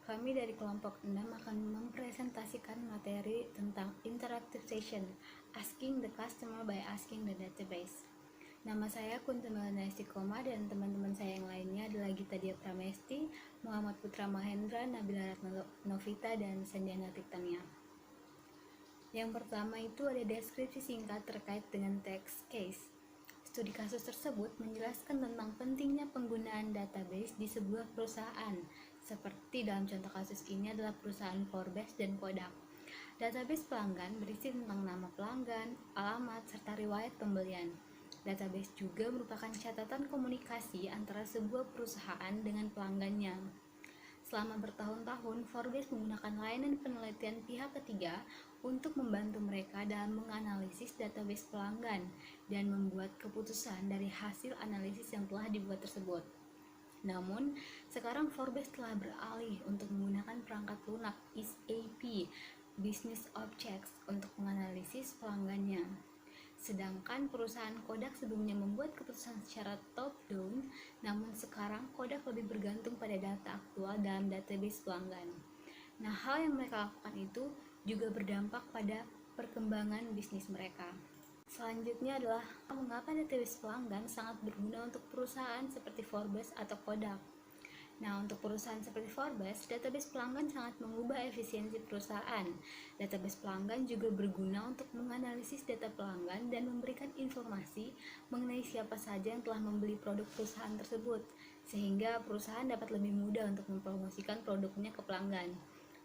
Kami dari kelompok 6 akan mempresentasikan materi tentang interactive session, asking the customer by asking the database. Nama saya Kunti Melana Istiqomah dan teman-teman saya yang lainnya adalah Gita Dia Pramesti, Muhammad Putra Mahendra, Nabila Ratna Novita, dan Sandiana Titania. Yang pertama itu ada deskripsi singkat terkait dengan text case. Studi kasus tersebut menjelaskan tentang pentingnya penggunaan database di sebuah perusahaan, seperti dalam contoh kasus ini adalah perusahaan Forbes dan Kodak. Database pelanggan berisi tentang nama pelanggan, alamat, serta riwayat pembelian. Database juga merupakan catatan komunikasi antara sebuah perusahaan dengan pelanggannya. Selama bertahun-tahun, Forbes menggunakan layanan penelitian pihak ketiga untuk membantu mereka dalam menganalisis database pelanggan dan membuat keputusan dari hasil analisis yang telah dibuat tersebut. Namun, sekarang Forbes telah beralih untuk menggunakan perangkat lunak SAP, Business Objects, untuk menganalisis pelanggannya. Sedangkan perusahaan Kodak sebelumnya membuat keputusan secara top-down, namun sekarang Kodak lebih bergantung pada data aktual dalam database pelanggan. Nah, hal yang mereka lakukan itu juga berdampak pada perkembangan bisnis mereka. Selanjutnya adalah mengapa database pelanggan sangat berguna untuk perusahaan seperti Forbes atau Kodak. Nah, untuk perusahaan seperti Forbes, database pelanggan sangat mengubah efisiensi perusahaan. Database pelanggan juga berguna untuk menganalisis data pelanggan dan memberikan informasi mengenai siapa saja yang telah membeli produk perusahaan tersebut, sehingga perusahaan dapat lebih mudah untuk mempromosikan produknya ke pelanggan.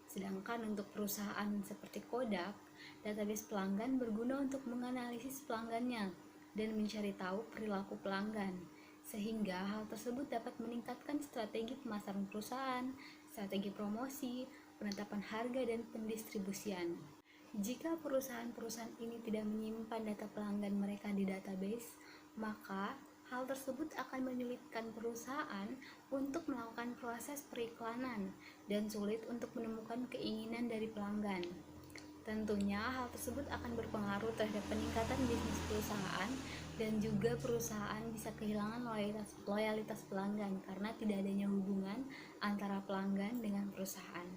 Sedangkan untuk perusahaan seperti Kodak, database pelanggan berguna untuk menganalisis pelanggannya dan mencari tahu perilaku pelanggan, sehingga hal tersebut dapat meningkatkan strategi pemasaran perusahaan, strategi promosi, penetapan harga, dan pendistribusian. Jika perusahaan-perusahaan ini tidak menyimpan data pelanggan mereka di database, maka hal tersebut akan menyulitkan perusahaan untuk melakukan proses periklanan dan sulit untuk menemukan keinginan dari pelanggan. Tentunya hal tersebut akan berpengaruh terhadap peningkatan bisnis perusahaan dan juga perusahaan bisa kehilangan loyalitas pelanggan karena tidak adanya hubungan antara pelanggan dengan perusahaan.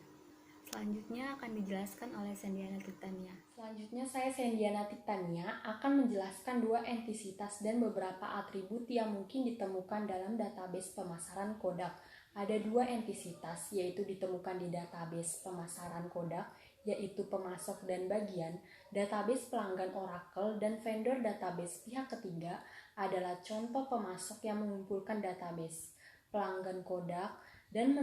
Selanjutnya akan dijelaskan oleh Sandiana Titania. Selanjutnya saya Sandiana Titania akan menjelaskan dua entitas dan beberapa atribut yang mungkin ditemukan dalam database pemasaran Kodak. Ada dua entitas yaitu ditemukan di database pemasaran Kodak, yaitu pemasok dan bagian, database pelanggan Oracle, dan vendor database pihak ketiga adalah contoh pemasok yang mengumpulkan database pelanggan Kodak dan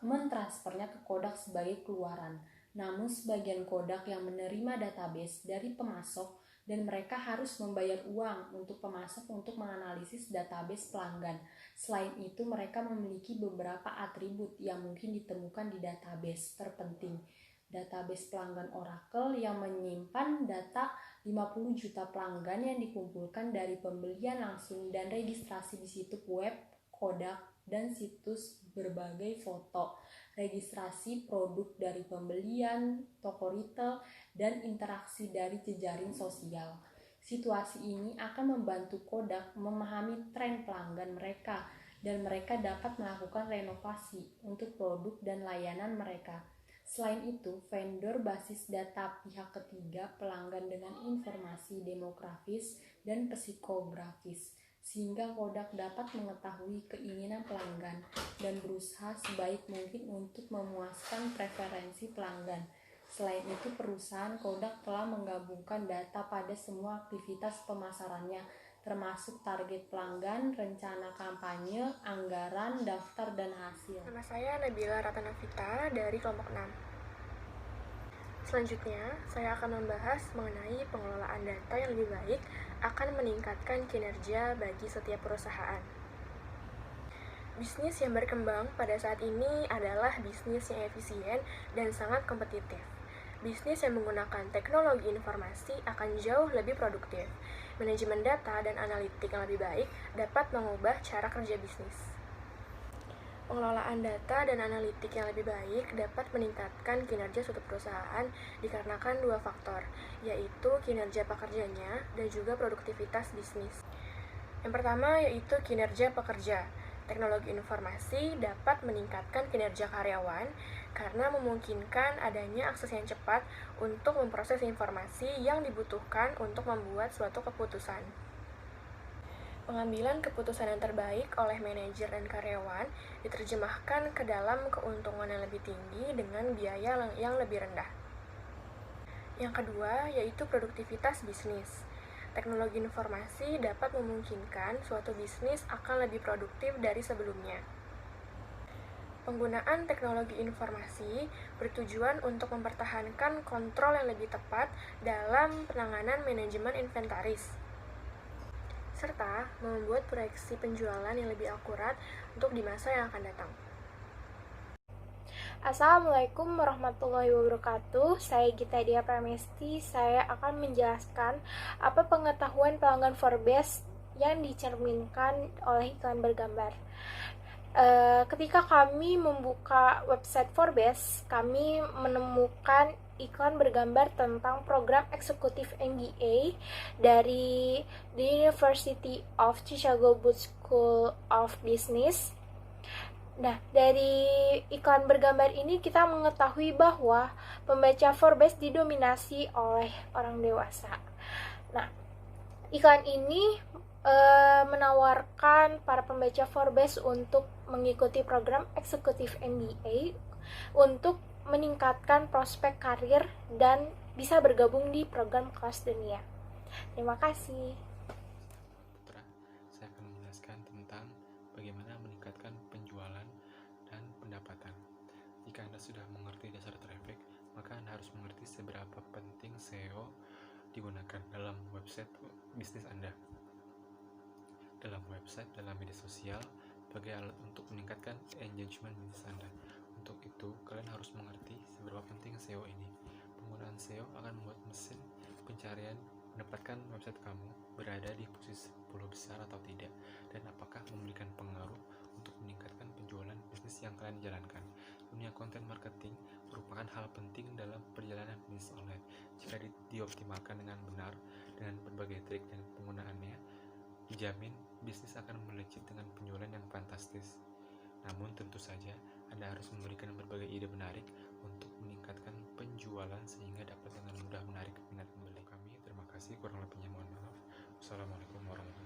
mentransfernya ke Kodak sebagai keluaran. Namun sebagian Kodak yang menerima database dari pemasok dan mereka harus membayar uang untuk pemasok untuk menganalisis database pelanggan. Selain itu, mereka memiliki beberapa atribut yang mungkin ditemukan di database terpenting. Database pelanggan Oracle yang menyimpan data 50 juta pelanggan yang dikumpulkan dari pembelian langsung dan registrasi di situs web Kodak dan situs berbagai foto, registrasi produk dari pembelian, toko retail, dan interaksi dari jejaring sosial. Situasi ini akan membantu Kodak memahami tren pelanggan mereka dan mereka dapat melakukan renovasi untuk produk dan layanan mereka. Selain itu, vendor basis data pihak ketiga pelanggan dengan informasi demografis dan psikografis, sehingga Kodak dapat mengetahui keinginan pelanggan dan berusaha sebaik mungkin untuk memuaskan preferensi pelanggan. Selain itu, perusahaan Kodak telah menggabungkan data pada semua aktivitas pemasarannya, termasuk target pelanggan, rencana kampanye, anggaran, daftar, dan hasil. Nama saya Nabila Ratna Novita dari kelompok 6. Selanjutnya, saya akan membahas mengenai pengelolaan data yang lebih baik akan meningkatkan kinerja bagi setiap perusahaan. Bisnis yang berkembang pada saat ini adalah bisnis yang efisien dan sangat kompetitif. Bisnis yang menggunakan teknologi informasi akan jauh lebih produktif. Manajemen data dan analitik yang lebih baik dapat mengubah cara kerja bisnis. Pengelolaan data dan analitik yang lebih baik dapat meningkatkan kinerja suatu perusahaan dikarenakan dua faktor, yaitu kinerja pekerjanya dan juga produktivitas bisnis. Yang pertama yaitu kinerja pekerja. Teknologi informasi dapat meningkatkan kinerja karyawan karena memungkinkan adanya akses yang cepat untuk memproses informasi yang dibutuhkan untuk membuat suatu keputusan. Pengambilan keputusan yang terbaik oleh manajer dan karyawan diterjemahkan ke dalam keuntungan yang lebih tinggi dengan biaya yang lebih rendah. Yang kedua, yaitu produktivitas bisnis. Teknologi informasi dapat memungkinkan suatu bisnis akan lebih produktif dari sebelumnya. Penggunaan teknologi informasi bertujuan untuk mempertahankan kontrol yang lebih tepat dalam penanganan manajemen inventaris, serta membuat proyeksi penjualan yang lebih akurat untuk di masa yang akan datang. Assalamualaikum warahmatullahi wabarakatuh. Saya Gita Dia Pramesti. Saya akan menjelaskan apa pengetahuan pelanggan Forbes yang dicerminkan oleh iklan bergambar. Ketika kami membuka website Forbes, kami menemukan iklan bergambar tentang program eksekutif MBA dari The University of Chicago Booth School of Business. Nah, dari iklan bergambar ini kita mengetahui bahwa pembaca Forbes didominasi oleh orang dewasa. Nah, iklan ini menawarkan para pembaca Forbes untuk mengikuti program eksekutif MBA untuk meningkatkan prospek karir dan bisa bergabung di program kelas dunia. Terima kasih. Putra, saya akan menjelaskan tentang bagaimana meningkatkan penjualan dan pendapatan. Jika Anda sudah mengerti dasar traffic, maka Anda harus mengerti seberapa penting SEO digunakan dalam website bisnis Anda. Dalam website, dalam media sosial, sebagai alat untuk meningkatkan engagement bisnis Anda. Untuk itu, kalian harus mengerti seberapa penting SEO ini. Penggunaan SEO akan membuat mesin pencarian mendapatkan website kamu berada di posisi 10 besar atau tidak, dan apakah memberikan pengaruh untuk meningkatkan penjualan bisnis yang kalian jalankan. Dunia konten marketing merupakan hal penting dalam perjalanan bisnis online. Jika dioptimalkan dengan benar dengan berbagai trik dan penggunaannya, dijamin bisnis akan melejit dengan penjualan yang fantastis. Namun tentu saja Anda harus memberikan berbagai ide menarik untuk meningkatkan penjualan sehingga dapat dengan mudah menarik minat pembeli. Kami terima kasih, kurang lebihnya mohon maaf. Wassalamualaikum warahmatullahi wabarakatuh.